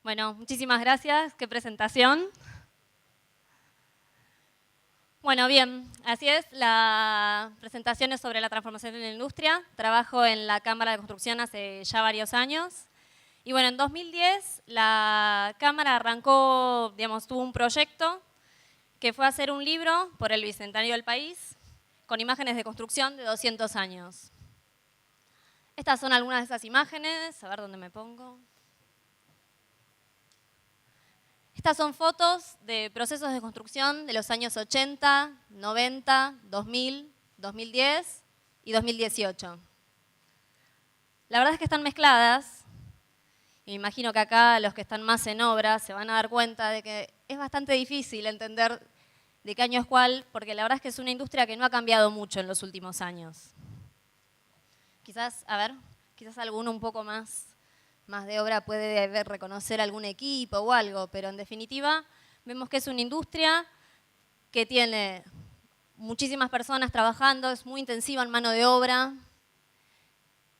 Bueno, muchísimas gracias. Qué presentación. Bueno, bien, así es. La presentación es sobre la transformación de la industria. Trabajo en la Cámara de Construcción hace ya varios años. Y bueno, en 2010 la Cámara arrancó, tuvo un proyecto que fue hacer un libro por el Bicentenario del país con imágenes de construcción de 200 años. Estas son algunas de esas imágenes. A ver dónde me pongo. Estas son fotos de procesos de construcción de los años 80, 90, 2000, 2010 y 2018. La verdad es que están mezcladas. Y me imagino que acá los que están más en obra se van a dar cuenta de que es bastante difícil entender de qué año es cuál, porque la verdad es que es una industria que no ha cambiado mucho en los últimos años. Quizás alguno un poco más de obra puede reconocer algún equipo o algo, pero en definitiva vemos que es una industria que tiene muchísimas personas trabajando, es muy intensiva en mano de obra,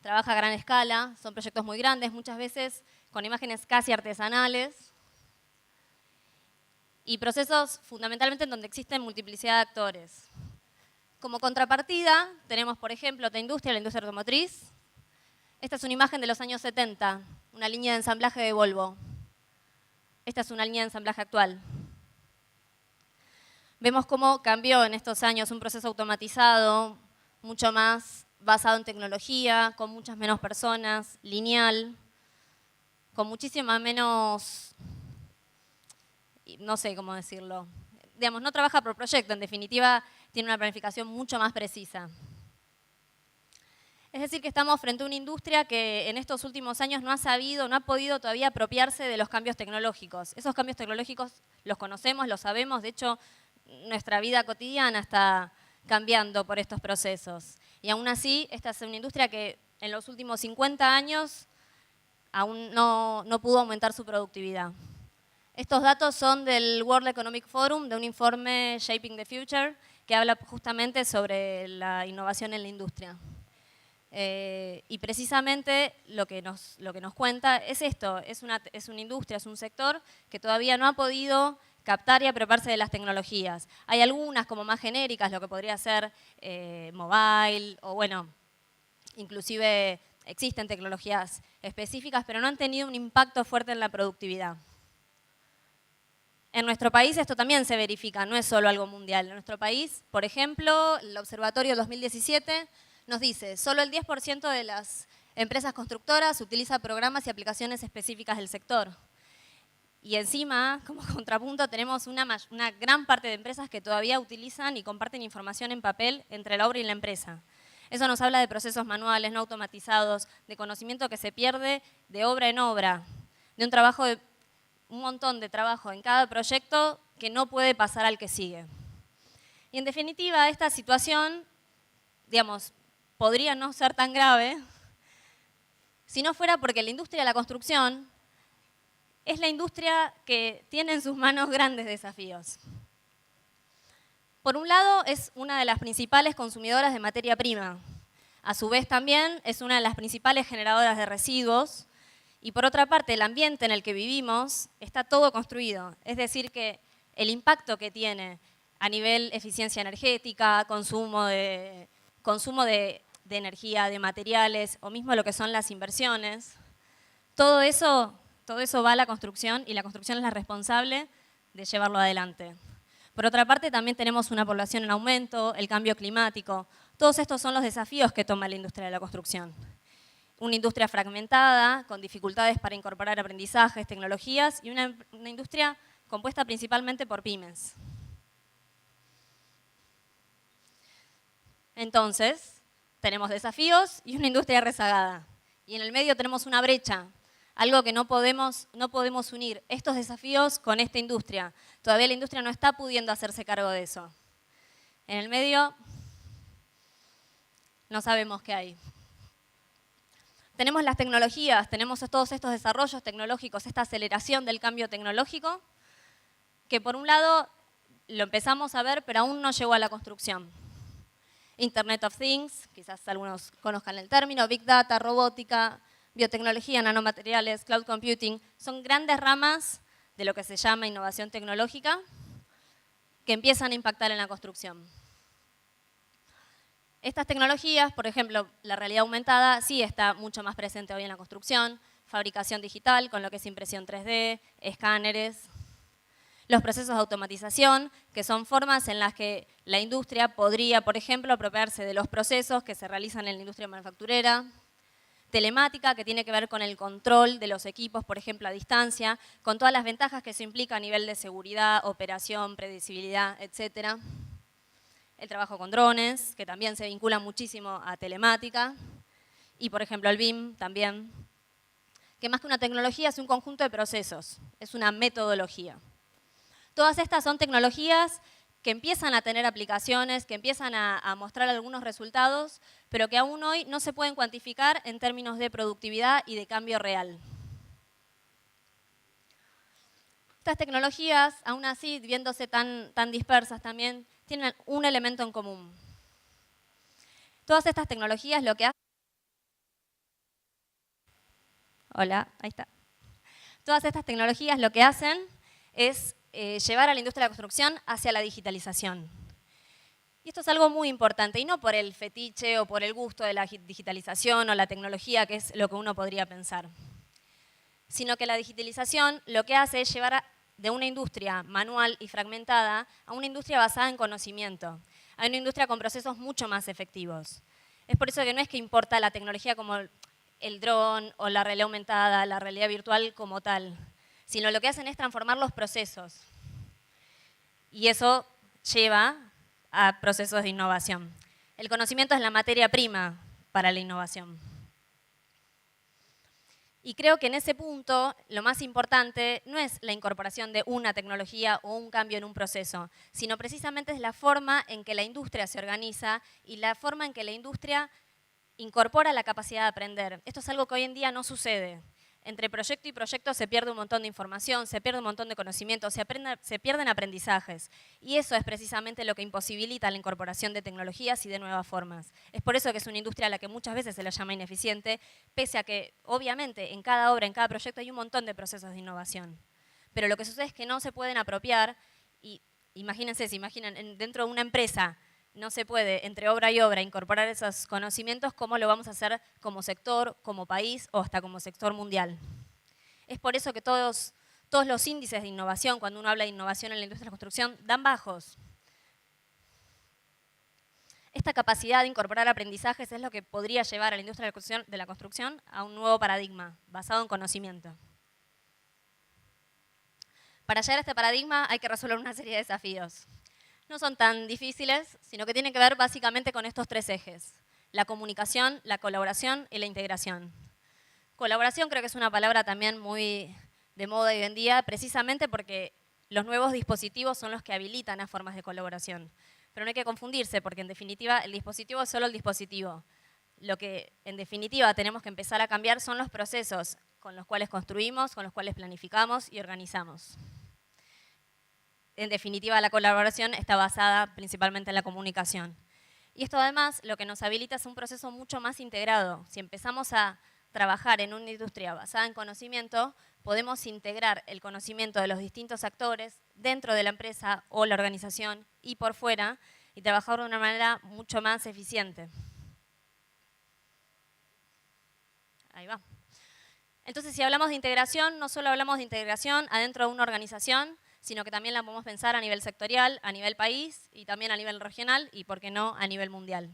trabaja a gran escala, son proyectos muy grandes, muchas veces con imágenes casi artesanales y procesos fundamentalmente en donde existen multiplicidad de actores. Como contrapartida tenemos, por ejemplo, la industria automotriz. Esta es una imagen de los años 70, una línea de ensamblaje de Volvo. Esta es una línea de ensamblaje actual. Vemos cómo cambió en estos años un proceso automatizado, mucho más basado en tecnología, con muchas menos personas, lineal, con muchísima menos, no sé cómo decirlo, no trabaja por proyecto, en definitiva tiene una planificación mucho más precisa. Es decir, que estamos frente a una industria que en estos últimos años no ha podido todavía apropiarse de los cambios tecnológicos. Esos cambios tecnológicos los conocemos, los sabemos, de hecho, nuestra vida cotidiana está cambiando por estos procesos. Y aún así, esta es una industria que en los últimos 50 años aún no pudo aumentar su productividad. Estos datos son del World Economic Forum, de un informe Shaping the Future, que habla justamente sobre la innovación en la industria. Y precisamente lo que nos cuenta es esto, es una industria, es un sector que todavía no ha podido captar y apropiarse de las tecnologías. Hay algunas como más genéricas, lo que podría ser mobile, o bueno, inclusive existen tecnologías específicas, pero no han tenido un impacto fuerte en la productividad. En nuestro país esto también se verifica, no es solo algo mundial. En nuestro país, por ejemplo, el Observatorio 2017 nos dice, solo el 10% de las empresas constructoras utiliza programas y aplicaciones específicas del sector. Y encima, como contrapunto, tenemos una gran parte de empresas que todavía utilizan y comparten información en papel entre la obra y la empresa. Eso nos habla de procesos manuales, no automatizados, de conocimiento que se pierde de obra en obra, de un montón de trabajo en cada proyecto que no puede pasar al que sigue. Y en definitiva, esta situación, podría no ser tan grave si no fuera porque la industria de la construcción es la industria que tiene en sus manos grandes desafíos. Por un lado, es una de las principales consumidoras de materia prima. A su vez también es una de las principales generadoras de residuos. Y por otra parte, el ambiente en el que vivimos está todo construido. Es decir, que el impacto que tiene a nivel eficiencia energética, consumo de energía, de materiales, o mismo lo que son las inversiones, todo eso va a la construcción y la construcción es la responsable de llevarlo adelante. Por otra parte, también tenemos una población en aumento, el cambio climático. Todos estos son los desafíos que toma la industria de la construcción. Una industria fragmentada, con dificultades para incorporar aprendizajes, tecnologías, y una industria compuesta principalmente por pymes. Entonces, tenemos desafíos y una industria rezagada. Y en el medio tenemos una brecha, algo que no podemos unir estos desafíos con esta industria. Todavía la industria no está pudiendo hacerse cargo de eso. En el medio no sabemos qué hay. Tenemos las tecnologías, tenemos todos estos desarrollos tecnológicos, esta aceleración del cambio tecnológico, que por un lado lo empezamos a ver, pero aún no llegó a la construcción. Internet of Things, quizás algunos conozcan el término, Big Data, robótica, biotecnología, nanomateriales, cloud computing, son grandes ramas de lo que se llama innovación tecnológica que empiezan a impactar en la construcción. Estas tecnologías, por ejemplo, la realidad aumentada sí está mucho más presente hoy en la construcción, fabricación digital con lo que es impresión 3D, escáneres, los procesos de automatización, que son formas en las que la industria podría, por ejemplo, apropiarse de los procesos que se realizan en la industria manufacturera, telemática, que tiene que ver con el control de los equipos, por ejemplo, a distancia, con todas las ventajas que eso implica a nivel de seguridad, operación, predecibilidad, etc. El trabajo con drones, que también se vincula muchísimo a telemática, y, por ejemplo, el BIM también, que más que una tecnología es un conjunto de procesos, es una metodología. Todas estas son tecnologías que empiezan a tener aplicaciones, que empiezan a mostrar algunos resultados, pero que aún hoy no se pueden cuantificar en términos de productividad y de cambio real. Estas tecnologías, aún así, viéndose tan dispersas también, tienen un elemento en común. Todas estas tecnologías lo que hacen... Hola, ahí está. Todas estas tecnologías lo que hacen es llevar a la industria de la construcción hacia la digitalización. Y esto es algo muy importante, y no por el fetiche o por el gusto de la digitalización o la tecnología, que es lo que uno podría pensar, sino que la digitalización lo que hace es llevar de una industria manual y fragmentada a una industria basada en conocimiento, a una industria con procesos mucho más efectivos. Es por eso que no es que importa la tecnología como el dron o la realidad aumentada, la realidad virtual como tal, sino lo que hacen es transformar los procesos. Y eso lleva a procesos de innovación. El conocimiento es la materia prima para la innovación. Y creo que en ese punto lo más importante no es la incorporación de una tecnología o un cambio en un proceso, sino precisamente es la forma en que la industria se organiza y la forma en que la industria incorpora la capacidad de aprender. Esto es algo que hoy en día no sucede. Entre proyecto y proyecto se pierde un montón de información, se pierde un montón de conocimiento, se pierden aprendizajes. Y eso es precisamente lo que imposibilita la incorporación de tecnologías y de nuevas formas. Es por eso que es una industria a la que muchas veces se la llama ineficiente, pese a que, obviamente, en cada obra, en cada proyecto hay un montón de procesos de innovación. Pero lo que sucede es que no se pueden apropiar, y imagínense, se imaginan, dentro de una empresa, no se puede, entre obra y obra, incorporar esos conocimientos, ¿cómo lo vamos a hacer como sector, como país o hasta como sector mundial? Es por eso que todos los índices de innovación, cuando uno habla de innovación en la industria de la construcción, dan bajos. Esta capacidad de incorporar aprendizajes es lo que podría llevar a la industria de la construcción a un nuevo paradigma, basado en conocimiento. Para llegar a este paradigma hay que resolver una serie de desafíos. No son tan difíciles, sino que tienen que ver básicamente con estos tres ejes: la comunicación, la colaboración y la integración. Colaboración creo que es una palabra también muy de moda hoy en día, precisamente porque los nuevos dispositivos son los que habilitan las formas de colaboración. Pero no hay que confundirse, porque en definitiva el dispositivo es solo el dispositivo. Lo que en definitiva tenemos que empezar a cambiar son los procesos con los cuales construimos, con los cuales planificamos y organizamos. En definitiva, la colaboración está basada principalmente en la comunicación. Y esto además lo que nos habilita es un proceso mucho más integrado. Si empezamos a trabajar en una industria basada en conocimiento, podemos integrar el conocimiento de los distintos actores dentro de la empresa o la organización y por fuera, y trabajar de una manera mucho más eficiente. Ahí va. Entonces, si hablamos de integración, no solo hablamos de integración adentro de una organización, sino que también la podemos pensar a nivel sectorial, a nivel país y también a nivel regional y, por qué no, a nivel mundial.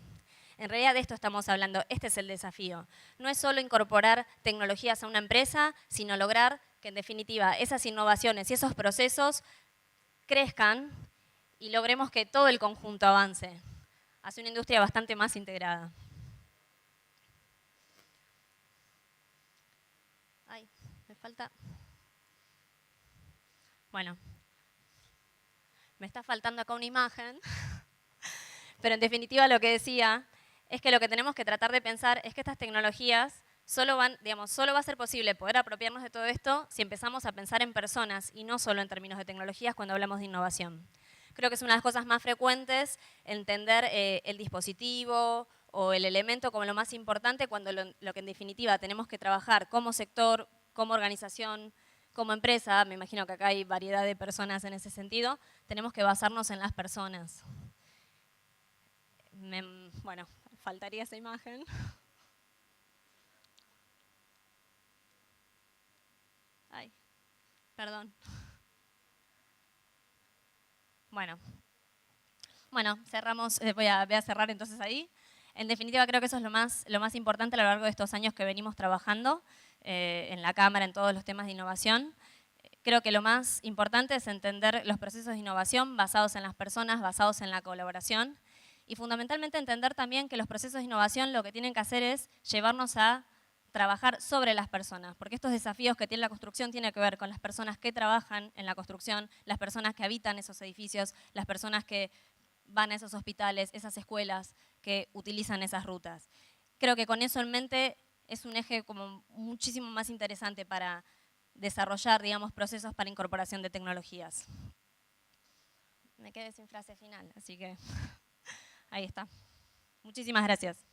En realidad de esto estamos hablando, este es el desafío. No es solo incorporar tecnologías a una empresa, sino lograr que en definitiva esas innovaciones y esos procesos crezcan y logremos que todo el conjunto avance hacia una industria bastante más integrada. Ay, me falta... Bueno, me está faltando acá una imagen, pero en definitiva lo que decía es que lo que tenemos que tratar de pensar es que estas tecnologías solo va a ser posible poder apropiarnos de todo esto si empezamos a pensar en personas y no solo en términos de tecnologías cuando hablamos de innovación. Creo que es una de las cosas más frecuentes entender el dispositivo o el elemento como lo más importante cuando lo que en definitiva tenemos que trabajar como sector, como organización, como empresa, me imagino que acá hay variedad de personas en ese sentido, tenemos que basarnos en las personas. Bueno, faltaría esa imagen. Ay, perdón. Bueno, cerramos, voy a cerrar entonces ahí. En definitiva, creo que eso es lo más importante a lo largo de estos años que venimos trabajando en la Cámara, en todos los temas de innovación. Creo que lo más importante es entender los procesos de innovación basados en las personas, basados en la colaboración y fundamentalmente entender también que los procesos de innovación lo que tienen que hacer es llevarnos a trabajar sobre las personas, porque estos desafíos que tiene la construcción tienen que ver con las personas que trabajan en la construcción, las personas que habitan esos edificios, las personas que van a esos hospitales, esas escuelas que utilizan esas rutas. Creo que con eso en mente es un eje como muchísimo más interesante para desarrollar, digamos, procesos para incorporación de tecnologías. Me quedé sin frase final, así que ahí está. Muchísimas gracias.